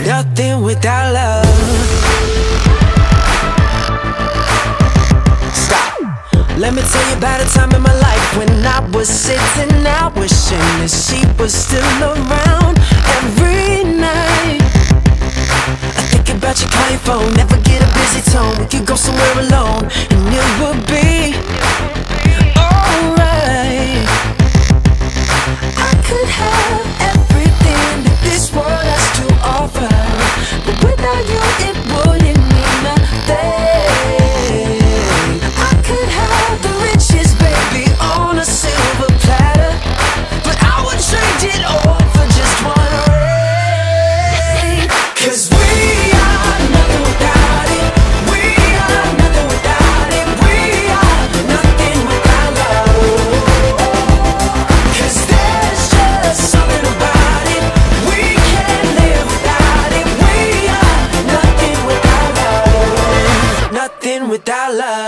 nothing without love. Stop. Let me tell you about a time in my life when I was sitting out wishing that she was still around. Every night I think about you, call your phone, never get a busy tone. We could go somewhere alone and it would be alright. I could have everything that this world has to offer, but without you it wouldn't mean nothing. I could have the riches, baby, on a silver platter, but I would trade it all for just one ring. 'Cause we are nothing without it. We are nothing without it. We are nothing without love. 'Cause there's just something about it. We can't live without it. We are nothing without love. Nothing without love.